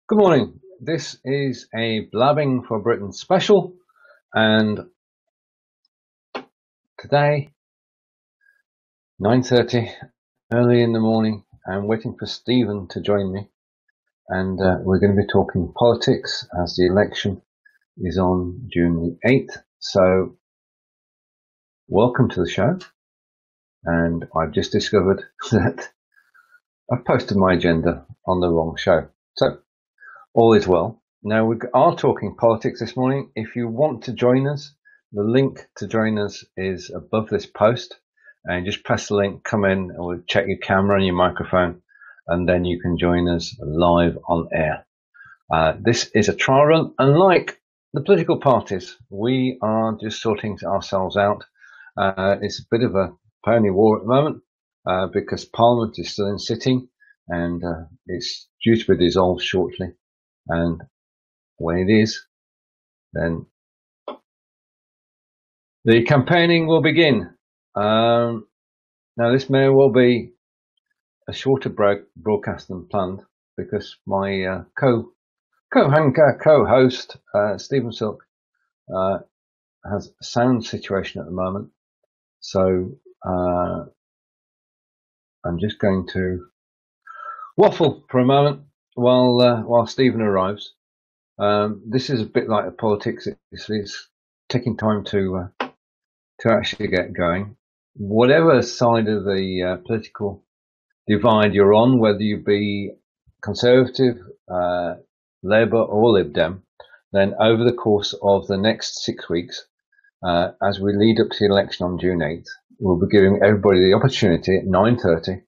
Good morning. This is a Blabbing for Britain special, and today, 9:30, early in the morning, I'm waiting for Stephen to join me, and we're going to be talking politics as the election is on June the 8th. So, welcome to the show, and I've just discovered that I've posted my agenda on the wrong show. So, all is well. Now, we are talking politics this morning. If you want to join us, the link to join us is above this post. And just press the link, come in, and we'll check your camera and your microphone, and then you can join us live on air. This is a trial run. Unlike the political parties, we are just sorting ourselves out. It's a bit of a pony war at the moment because Parliament is still in sitting, and it's due to be dissolved shortly. And when it is, then the campaigning will begin. Now, this may well be a shorter broadcast than planned because my co-host, Stephen Silk, has a sound situation at the moment. So I'm just going to waffle for a moment while Stephen arrives. This is a bit like the politics. It's taking time to actually get going. Whatever side of the political divide you're on, whether you be Conservative, Labour or Lib Dem, then over the course of the next 6 weeks, as we lead up to the election on June 8th, we'll be giving everybody the opportunity at 9:30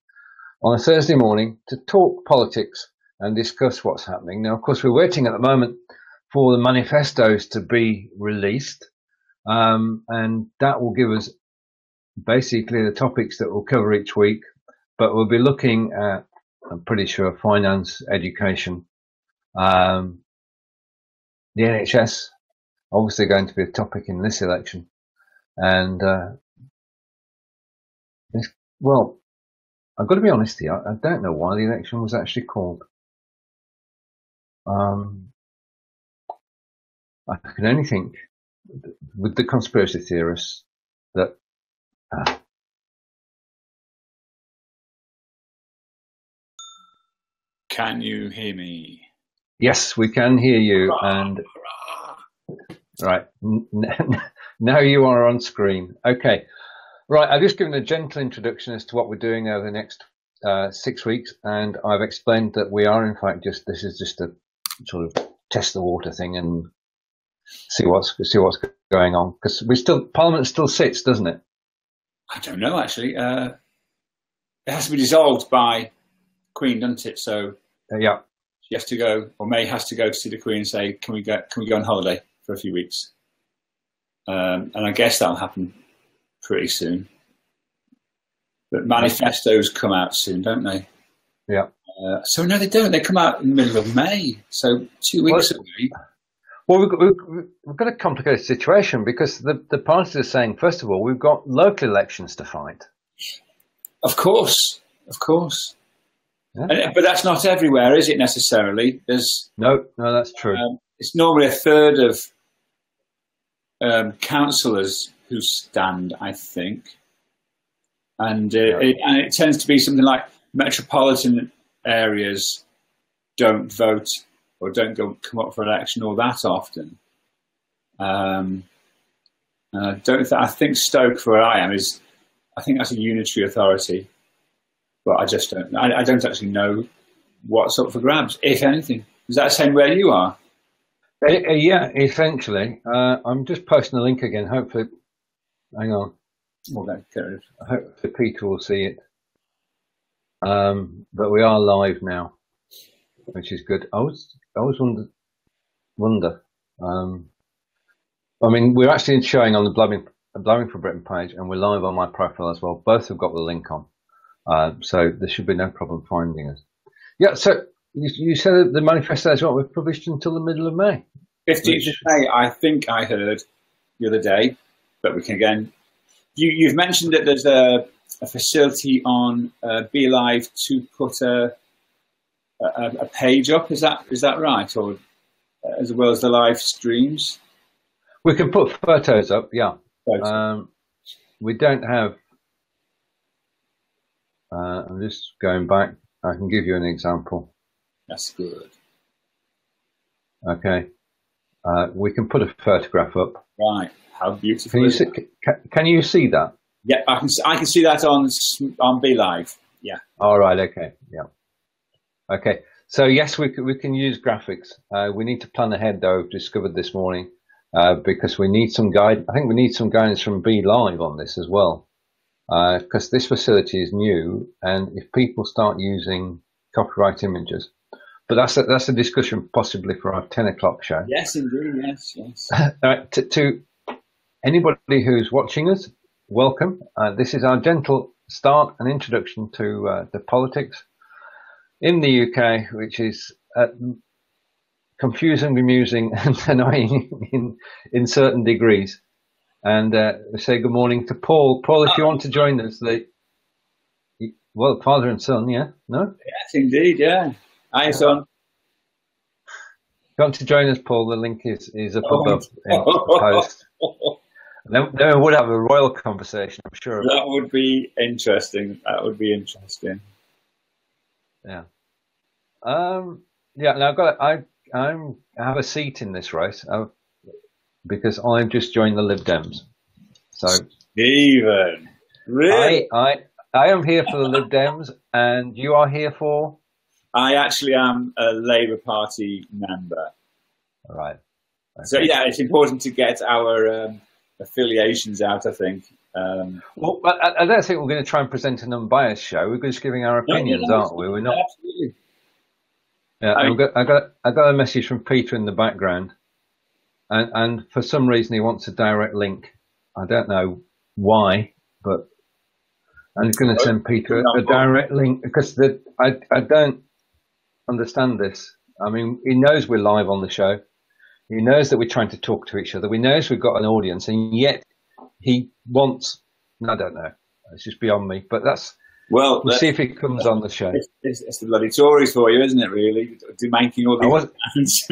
on a Thursday morning to talk politics and discuss what's happening. Now, of course, we're waiting at the moment for the manifestos to be released, and that will give us basically the topics that we'll cover each week. But we'll be looking at, I'm pretty sure, finance, education, the NHS, obviously going to be a topic in this election. And, well, I've got to be honest here, I don't know why the election was actually called. I can only think, with the conspiracy theorists, that Can you hear me? Yes, we can hear you. And right, now you are on screen. Okay, right. I've just given a gentle introduction as to what we're doing over the next 6 weeks, and I've explained that we are in fact this is just a sort of test the water thing and see what's going on, because Parliament still sits, doesn't it? I don't know actually. It has to be dissolved by Queen, doesn't it? So Yeah. she has to go, or May has to go to see the Queen and say, "Can we go on holiday for a few weeks?" And I guess that'll happen pretty soon. But manifestos come out soon, don't they? Yeah. So no, they don't. They come out in the middle of May, so 2 weeks away. Well, we've got a complicated situation because the parties are saying, first of all, we've got local elections to fight. Of course. Yeah. But that's not everywhere, is it necessarily? No, that's true. It's normally a third of councillors who stand, I think, and it tends to be something like metropolitan areas don't vote or don't come up for election all that often. And I think Stoke, where I am, I think that's a unitary authority. But I just don't. I don't actually know what's up for grabs, if anything. Is that the same where you are? Yeah, essentially. I'm just posting the link again. Hopefully, hang on. Hopefully Peter will see it. But we are live now, which is good. I always wonder. I mean, we're actually showing on the Blabbing for Britain page, and we're live on my profile as well. Both have got the link on. So there should be no problem finding us. Yeah, so you said that the manifestos were published until the middle of May. 15th of May, I think I heard the other day, but we can again. You've mentioned that there's a facility on BeLive to put a a page up. Is that right? Or as well as the live streams? We can put photos up, yeah. We don't have, I'm just going back. I can give you an example. That's good. Okay. We can put a photograph up. Right. How beautiful is it? Can you see that? Yeah, I can see that on Be Live. Yeah. All right. Okay. Yeah. Okay. So yes, we can use graphics. We need to plan ahead, though. I've discovered this morning because we need some guide. I think we need some guidance from Be Live on this as well, because this facility is new, and if people start using copyright images, but that's a discussion possibly for our 10 o'clock show. Yes, indeed. Yes. To anybody who's watching us, welcome. This is our gentle start and introduction to the politics in the UK, which is confusing, bemusing, and annoying in certain degrees. And we say good morning to Paul. Paul, if you want to join us, father and son, yeah? No? Yes, indeed, yeah. Hi, son. If you want to join us, Paul, the link is up above in the post. Then we would have a royal conversation, I'm sure. That would be interesting. Yeah. Now I have a seat in this race because I've just joined the Lib Dems. So Steven, really? I am here for the Lib Dems, and you are here for? I actually am a Labour Party member. All right. Okay. So yeah, it's important to get our affiliations out, I think. Well, I don't think we're going to try and present an unbiased show. We're just giving our opinions, aren't we? We're not. Absolutely. Yeah, I got a message from Peter in the background, and for some reason he wants a direct link. I don't know why, but I'm going to send Peter a direct link because I don't understand this. I mean, he knows we're live on the show. He knows that we're trying to talk to each other. We knows we've got an audience, and yet he wants. I don't know. It's just beyond me. But we'll see if he comes on the show. It's the bloody Tories for you, isn't it? Really, making all these plans.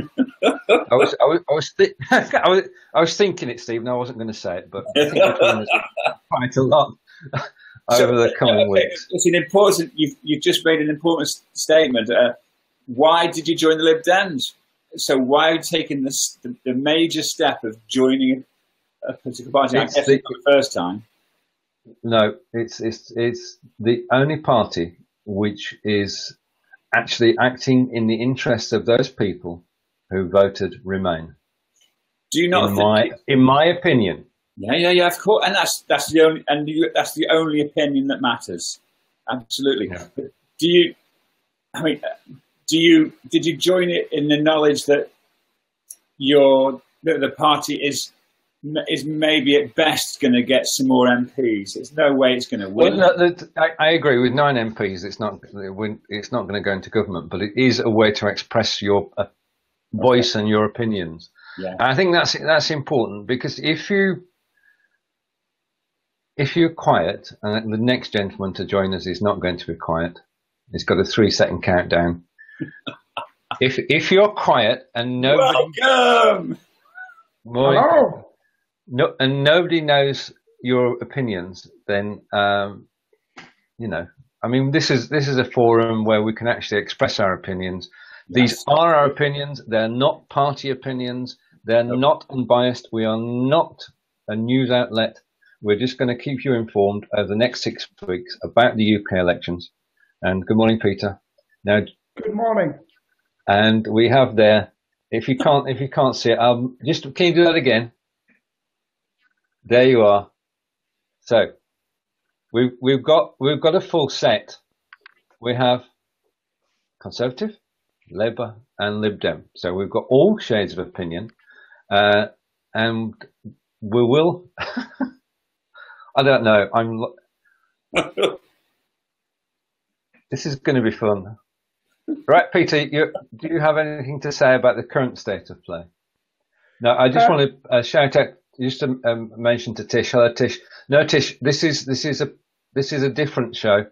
I was thinking it, Stephen. I wasn't going to say it, but I think we're doing quite a lot over the coming weeks. It's an important. You've just made an important statement. Why did you join the Lib Dems? So why are you taking the major step of joining a political party? I guess for the first time. No, it's the only party which is actually acting in the interests of those people who voted Remain. Do you not? In my opinion. Yeah, of course, and that's the only opinion that matters. Absolutely. Yeah. Did you join it in the knowledge that the party is maybe at best going to get some more MPs? There's no way it's going to win. Well, I agree with 9 MPs. It's not going to go into government, but it is a way to express your voice and your opinions. Yeah. And I think that's important because if you're quiet, and the next gentleman to join us is not going to be quiet. He's got a 3-second countdown. If you're quiet and welcome. And nobody knows your opinions, then I mean, this is a forum where we can actually express our opinions. These are our opinions. They're not party opinions. They're not unbiased. We are not a news outlet. We're just going to keep you informed over the next 6 weeks about the UK elections. And good morning, Peter. Now, good morning. And we have there. If you can't see it, can you do that again? There you are. So we've got a full set. We have Conservative, Labour, and Lib Dem. So we've got all shades of opinion, and we will. I don't know. This is going to be fun. Right, Peter, do you have anything to say about the current state of play? No, I just want to shout out, just to mention to Tish. Hello, Tish. No, Tish, this is a different show.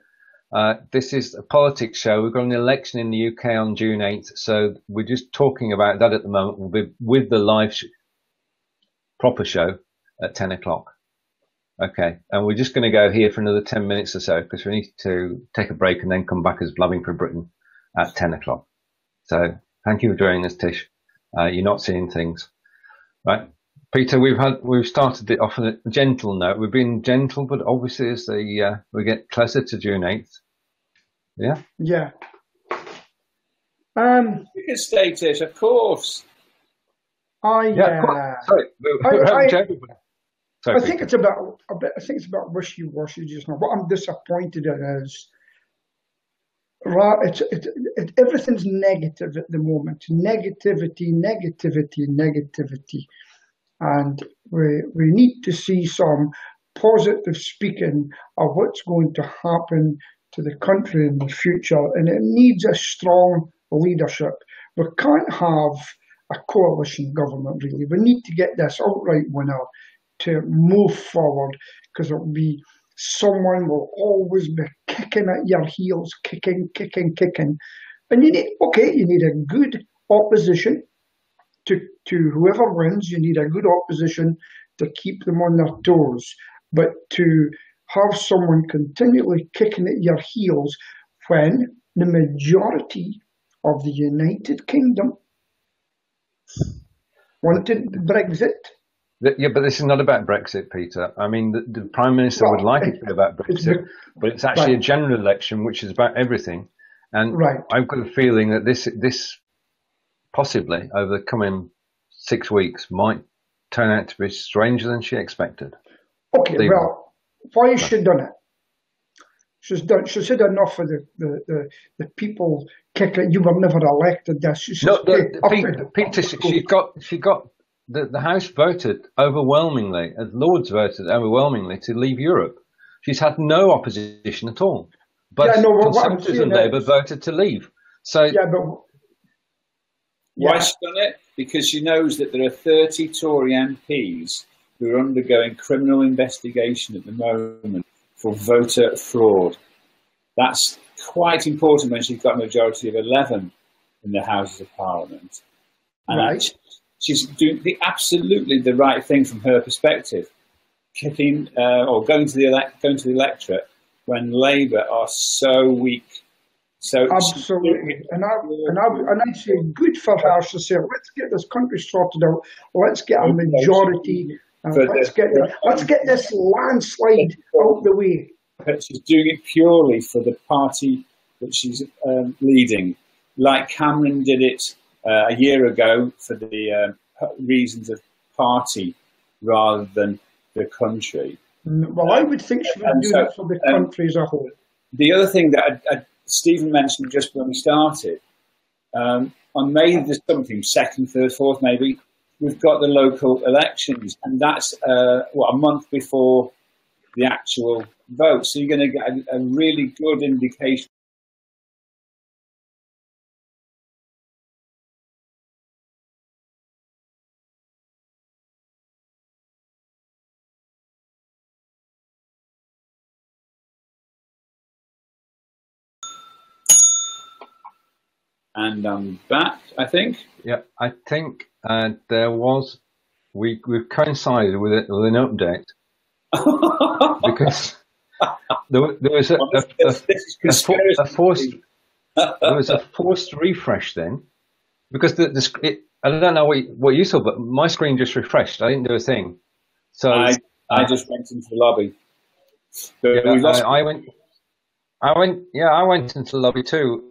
This is a politics show. We've got an election in the UK on June 8th, so we're just talking about that at the moment. We'll be with the live proper show at 10 o'clock. Okay, and we're just going to go here for another 10 minutes or so because we need to take a break and then come back as Blabbing for Britain at 10 o'clock. So thank you for joining us, Tish. You're not seeing things, right? Peter, we've started it off on a gentle note. We've been gentle, but obviously as we get closer to June 8th. Yeah? Yeah. You can stay, Tish, of course. Sorry. I think it's about wishy-washy just now. What I'm disappointed in is everything's negative at the moment. Negativity, and we need to see some positive speaking of what's going to happen to the country in the future, and it needs a strong leadership. We can't have a coalition government, really. We need to get this outright winner to move forward, because it will be someone will always be kicking at your heels, kicking. And you need a good opposition to whoever wins. You need a good opposition to keep them on their toes. But to have someone continually kicking at your heels when the majority of the United Kingdom wanted Brexit. Yeah, but this is not about Brexit, Peter. I mean, the Prime Minister would like it to be about Brexit, but it's actually a general election, which is about everything. And I've got a feeling that this possibly, over the coming 6 weeks, might turn out to be stranger than she expected. Okay, Stephen. Well, why has she done it? She's said enough for the people kicking. You were never elected. Peter, she got the House voted overwhelmingly, as Lords voted overwhelmingly to leave Europe. She's had no opposition at all, but Conservatives and Labour voted to leave. So why she's done it? Because she knows that there are 30 Tory MPs who are undergoing criminal investigation at the moment for voter fraud. That's quite important when she's got a majority of 11 in the Houses of Parliament. And she's doing absolutely the right thing from her perspective, kicking or going to the electorate when Labour are so weak. So absolutely, and I'd say good for her to say, let's get this country sorted out. Let's get a majority. Let's get this landslide out the way. She's doing it purely for the party that she's leading, like Cameron did it a year ago for the reasons of party rather than the country. Well, I would think she would do it for the country as a whole. The other thing that Stephen mentioned just when we started, on May the something, 2nd, 3rd, 4th maybe, we've got the local elections, and that's a month before the actual vote. So you're going to get a really good indication. And I'm back, I think. Yeah, I think we've coincided with an update because there was a forced refresh then, because I don't know what you saw, but my screen just refreshed. I didn't do a thing, so I just went into the lobby. I went into the lobby too.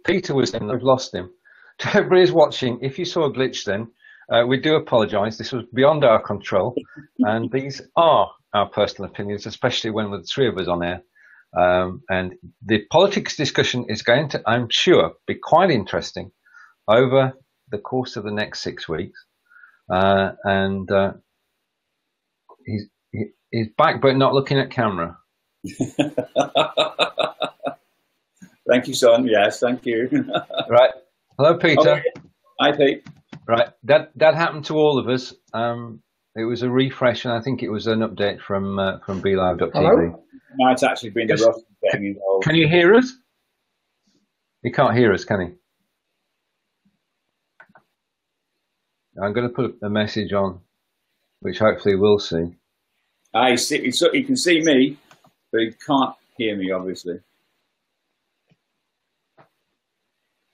Peter was in. I've lost him. To everybody watching, if you saw a glitch then, we do apologise. This was beyond our control, and these are our personal opinions, especially when with the three of us on air. And the politics discussion is going to, I'm sure, be quite interesting over the course of the next 6 weeks. He's back, but not looking at camera. Thank you, son. Yes, thank you. Right. Hello, Peter. Okay. Hi, Pete. Right. That happened to all of us. It was a refresh, and I think it was an update from BeLive.tv. might actually be in the Yes. Russians getting involved. Can you hear us? He can't hear us, can he? I'm going to put a message on, which hopefully we'll see. He can see me, but he can't hear me, obviously.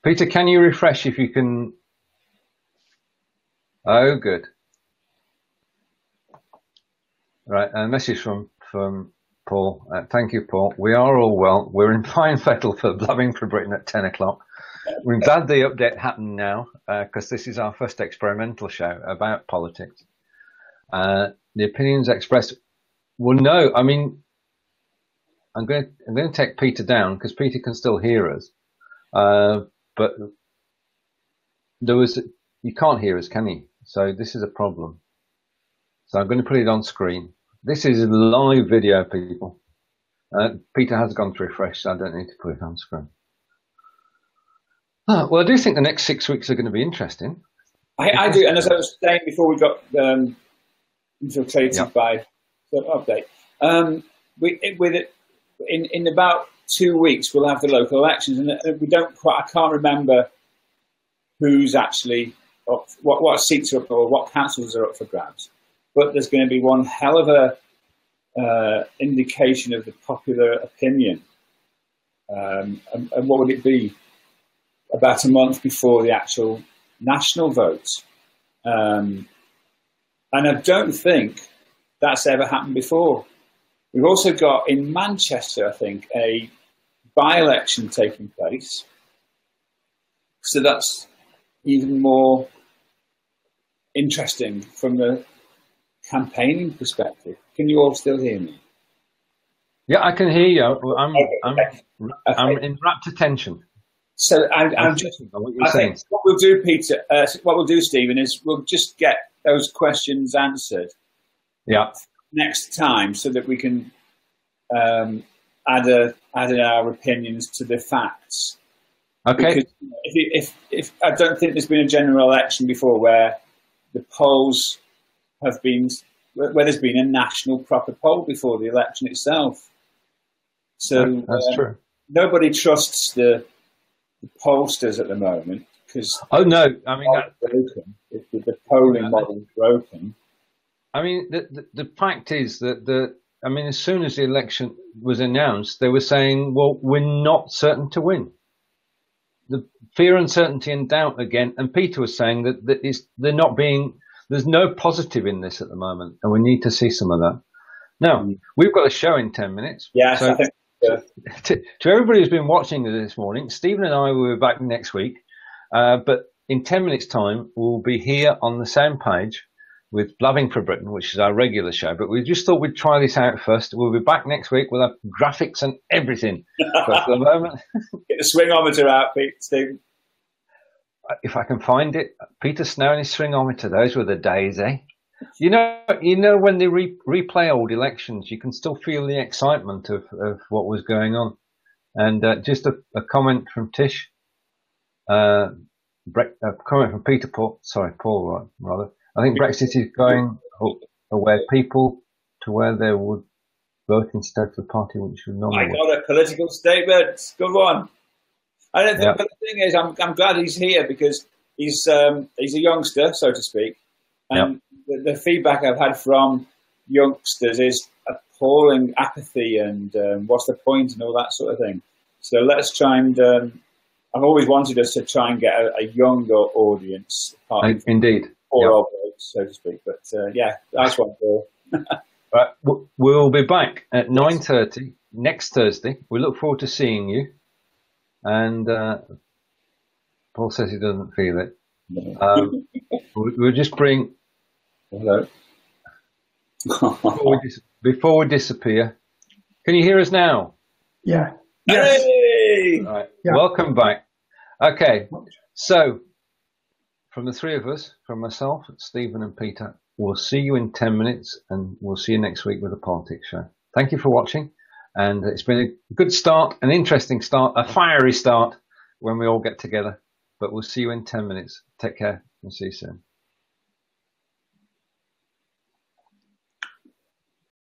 Peter, can you refresh if you can? Oh, good. Right, a message from Paul. Thank you, Paul. We are all well. We're in fine fettle for Blubbing for Britain at 10 o'clock. We're glad the update happened now, because this is our first experimental show about politics. The opinions expressed. Well, no, I mean, I'm going to take Peter down because Peter can still hear us, but you can't hear us, can you? So this is a problem. So I'm going to put it on screen. This is a live video, people. Peter has gone to refresh, so I don't need to put it on screen. Well, I do think the next 6 weeks are going to be interesting. I do, and as I was saying before we got infiltrated by the update, in about 2 weeks we'll have the local elections, and I can't remember who's actually up, what seats are up or what councils are up for grabs. But there's going to be one hell of a indication of the popular opinion. And what would it be? About a month before the actual national vote. And I don't think that's ever happened before. We've also got in Manchester, I think, a by-election taking place. So that's even more interesting from the campaigning perspective. Can you all still hear me? Yeah, I can hear you. I'm in rapt attention. So I think what we'll do, Peter, what we'll do, Stephen, is we'll just get those questions answered. Yeah. Next time, so that we can add in our opinions to the facts. Okay. Because if I don't think there's been a general election before where the polls have been, where there's been a national proper poll before the election itself. So that's true. Nobody trusts the pollsters at the moment because no, I mean the polling model is broken. I mean the fact is that as soon as the election was announced, they were saying, well, we're not certain to win. The fear, uncertainty, and doubt again. And Peter was saying that there's no positive in this at the moment, and we need to see some of that. Now, we've got a show in 10 minutes. Yes, so I think. To everybody who's been watching this morning, Stephen and I will be back next week. But in 10 minutes' time, we'll be here on the same page with Blubbing for Britain, which is our regular show. But we just thought we'd try this out first. We'll be back next week. We'll have graphics and everything. But for the moment, get the swingometer out, Pete, Stephen. If I can find it, Peter Snow and his swingometer. Those were the days, eh? You know, when they replay old elections, you can still feel the excitement of what was going on. And just a comment from Tish, a comment from Peter Paul. Sorry, Paul, rather. I think Brexit is going away people to where they would vote instead of the party which would normally. I got a political statement. Good one. I don't think. Yeah. But the thing is, I'm glad he's here because he's a youngster, so to speak, and. Yeah. The feedback I've had from youngsters is appalling apathy and what's the point and all that sort of thing. So let's try and I've always wanted us to try and get a younger audience. Indeed. Or old votes, so to speak. But yeah, nice one, Paul. Right, we'll be back at 9:30 next Thursday. We look forward to seeing you. And Paul says he doesn't feel it. No. We'll just bring... Hello. Before we disappear, can you hear us now? Yeah. Yes. Hey! Right. Yeah. Welcome back. Okay. So, from the three of us, from myself, Stephen and Peter, we'll see you in 10 minutes and we'll see you next week with the Politics Show. Thank you for watching. And it's been a good start, an interesting start, a fiery start when we all get together. But we'll see you in 10 minutes. Take care and see you soon.